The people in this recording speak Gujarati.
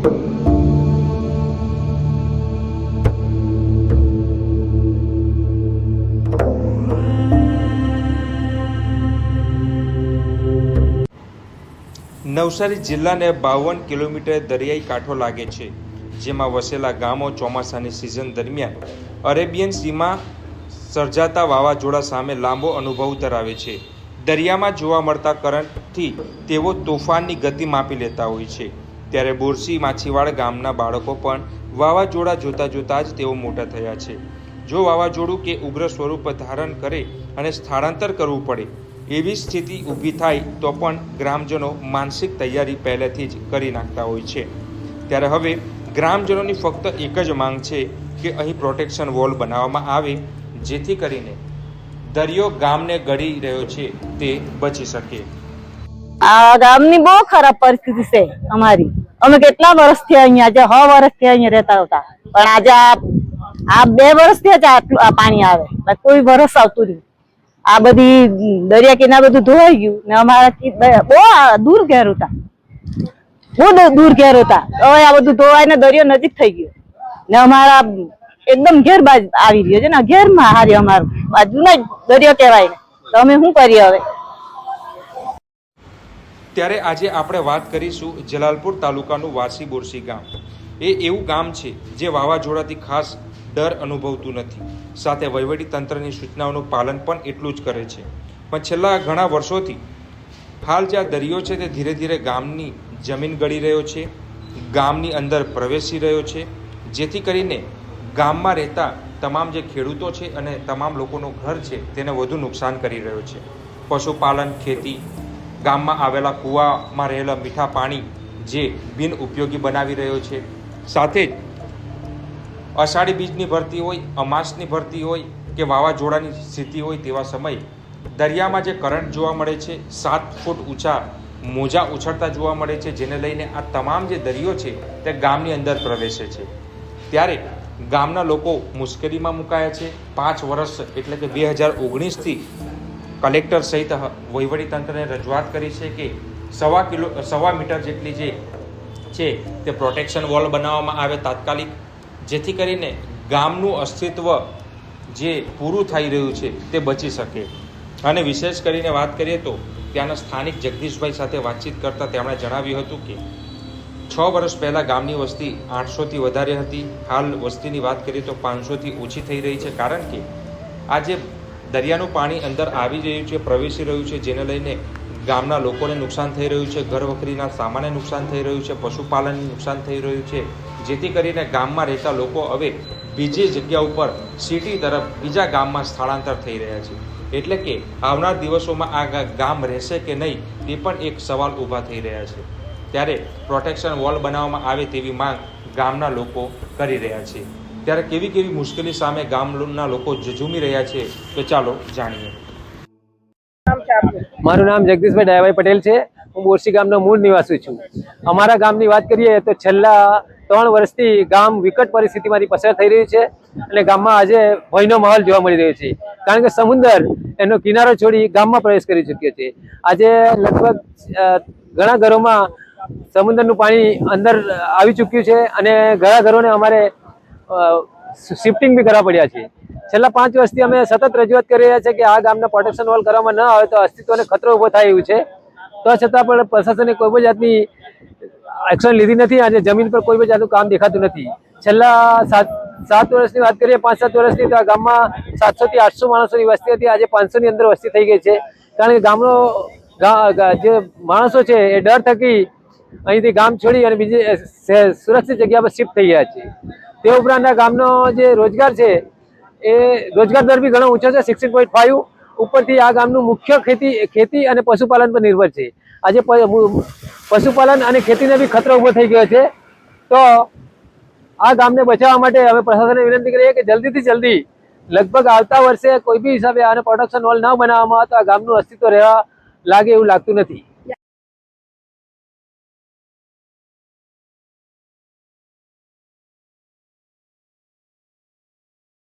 નવસારી જિલ્લાને 52 કિલોમીટર દરિયાઈ કાંઠો લાગે છે, જેમાં વસેલા ગામો ચોમાસાની સિઝન દરમિયાન અરેબિયન સીમાં સર્જાતા વાવાઝોડા સામે લાંબો અનુભવ ધરાવે છે. દરિયામાં જોવા મળતા કરંટથી તેઓ તોફાનની ગતિ માપી લેતા હોય છે. ત્યારે બોરસી માછીવાડ ગામના બાળકો પણ વાવાઝોડા જોતા જ તેઓ મોટા થયા છે. જો વાવાઝોડું કે ઉગ્ર સ્વરૂપ ધારણ કરે અને સ્થળાંતર કરવું પડે એવી સ્થિતિ ઊભી થાય તો પણ ગ્રામજનો માનસિક તૈયારી પહેલેથી જ કરી નાખતા હોય છે. ત્યારે હવે ગ્રામજનોની ફક્ત એક જ માંગ છે કે અહીં પ્રોટેક્શન વોલ બનાવવામાં આવે, જેથી કરીને દરિયો ગામને ગળી રહ્યો છે તે બચી શકે. આ ગામની બહુ ખરાબ પરિસ્થિતિ છે અમારી. અમે કેટલા વર્ષથી અહીંયા, આજે 6 વર્ષથી અહીંયા રહેતા હતા, પણ આજે આ 2 વર્ષથી જ આ પાણી આવે, કોઈ વરસ આવતું નહીં. આ બધી દરિયા કિનારે બધું ધોવાઈ ગયું ને અમારા બહુ દૂર ઘેર હતા, બહુ દૂર ઘેર હતા. હવે આ બધું ધોવાઈને દરિયો નજીક થઈ ગયો ને અમારા એકદમ ઘેર બાજુ આવી રહ્યો છે ને ઘેરમાં હારી અમારું બાજુ ને દરિયો કહેવાય ને, તો અમે શું કરીએ હવે? ત્યારે આજે આપણે વાત કરીશું જલાલપુર તાલુકાનું વાસી બોરસી ગામ. એ એવું ગામ છે જે વાવાઝોડાથી ખાસ ડર અનુભવતું નથી, સાથે વહીવટી તંત્રની સૂચનાઓનું પાલન પણ એટલું જ કરે છે. પણ છેલ્લા ઘણા વર્ષોથી હાલ જે આ દરિયો છે તે ધીરે ધીરે ગામની જમીન ગળી રહ્યો છે, ગામની અંદર પ્રવેશી રહ્યો છે, જેથી કરીને ગામમાં રહેતા તમામ જે ખેડૂતો છે અને તમામ લોકોનું ઘર છે તેને વધુ નુકસાન કરી રહ્યો છે. પશુપાલન, ખેતી, ગામમાં આવેલા કૂવામાં રહેલા મીઠા પાણી જે બિન ઉપયોગી બનાવી રહ્યો છે, સાથે જ અષાઢી બીજની ભરતી હોય, અમાસની ભરતી હોય કે વાવાઝોડાની સ્થિતિ હોય તેવા સમયે દરિયામાં જે કરંટ જોવા મળે છે, 7 ફૂટ ઊંચા મોજા ઉછળતા જોવા મળે છે, જેને લઈને આ તમામ જે દરિયો છે તે ગામની અંદર પ્રવેશે છે. ત્યારે ગામના લોકો મુશ્કેલીમાં મુકાયા છે. 5 વર્ષ એટલે કે 2019થી કલેક્ટર સહિત વહીવટી તંત્રને રજૂઆત કરી છે કે 1.25 મીટર જેટલી જે છે તે પ્રોટેક્શન વોલ બનાવવામાં આવે તાત્કાલિક, જેથી કરીને ગામનું અસ્તિત્વ જે પૂરું થઈ રહ્યું છે તે બચી શકે. અને વિશેષ કરીને વાત કરીએ તો ત્યાંના સ્થાનિક જગદીશભાઈ સાથે વાતચીત કરતાં તેમણે જણાવ્યું હતું કે 6 વર્ષ પહેલાં ગામની વસ્તી 800થી વધારે હતી. હાલ વસ્તીની વાત કરીએ તો 500થી ઓછી થઈ રહી છે, કારણ કે આ જે દરિયાનું પાણી અંદર આવી રહ્યું છે, પ્રવેશી રહ્યું છે, જેને લઈને ગામના લોકોને નુકસાન થઈ રહ્યું છે, ઘર વખરીના સામાનને નુકસાન થઈ રહ્યું છે, પશુપાલનને નુકસાન થઈ રહ્યું છે, જેથી કરીને ગામમાં રહેતા લોકો હવે બીજી જગ્યા ઉપર સિટી તરફ બીજા ગામમાં સ્થળાંતર થઈ રહ્યા છે. એટલે કે આવનાર દિવસોમાં આ ગામ રહેશે કે નહીં તે પણ એક સવાલ ઊભા થઈ રહ્યા છે. ત્યારે પ્રોટેક્શન વોલ બનાવવામાં આવે તેવી માંગ ગામના લોકો કરી રહ્યા છે. ત્યારે કેવી કેવી મુશ્કેલી સામે ગામના લોકો ઝઝૂમી રહ્યા છે તો ચાલો જાણીએ. મારું નામ જગદીશભાઈ ડાયાભાઈ પટેલ છે. હું બોરસી ગામનો મૂળ નિવાસી છું. અમારા ગામની વાત કરીએ તો છેલ્લા 3 વર્ષથી ગામ વિકટ પરિસ્થિતિમાંથી પસાર થઈ રહ્યું છે અને ગામમાં આજે ભયનો માહોલ જોવા મળી રહ્યો છે, કારણ કે સમુદ્ર એનો કિનારો છોડી ગામમાં પ્રવેશ કરી ચૂક્યો છે. આજે લગભગ ઘણા ઘરોમાં સમુદ્રનું પાણી અંદર આવી ચૂક્યું છે અને ઘણા ઘરોને અમારે શિફ્ટિંગ બી કરવા પડ્યા છે. છેલ્લા 5 વર્ષથી અમે સતત રજૂઆત કરી રહ્યા છીએ કે આ ગામના પ્રોટેક્શન વોલ કરવામાં ન આવે તો અસ્તિત્વને ખતરો ઊભો થાય એવું છે. તો છતાં પણ પ્રશાસને કોઈ પણ જાતની એક્શન લીધી નથી અને જમીન પર કોઈ પણ જાતનું કામ દેખાતું નથી. છેલ્લા 7 વર્ષની વાત કરીએ, 5-7 વર્ષની, તો આ ગામમાં 700થી 800 માણસોની વસ્તી હતી. આજે 500ની અંદર વસ્તી થઈ ગઈ છે, કારણ કે ગામનો જે માણસો છે એ ડર થકી અહીંથી ગામ છોડી અને બીજી સુરક્ષિત જગ્યા પર શિફ્ટ થઈ ગયા છે. તે ઉપરાંત આ ગામનો જે રોજગાર છે એ રોજગાર દર બી ઘણો ઊંચો છે, 16.5. ઉપરથી આ ગામનું મુખ્ય ખેતી અને પશુપાલન પર નિર્ભર છે. આજે પશુપાલન અને ખેતીને બી ખતરો ઊભો થઈ ગયો છે. તો આ ગામને બચાવવા માટે અમે પ્રશાસનને વિનંતી કરીએ કે જલ્દીથી જલ્દી, લગભગ આવતા વર્ષે કોઈ બી હિસાબે આને પ્રોટેક્શન વોલ ન બનાવવામાં આવે તો આ ગામનું અસ્તિત્વ રહેવા લાગે એવું લાગતું નથી.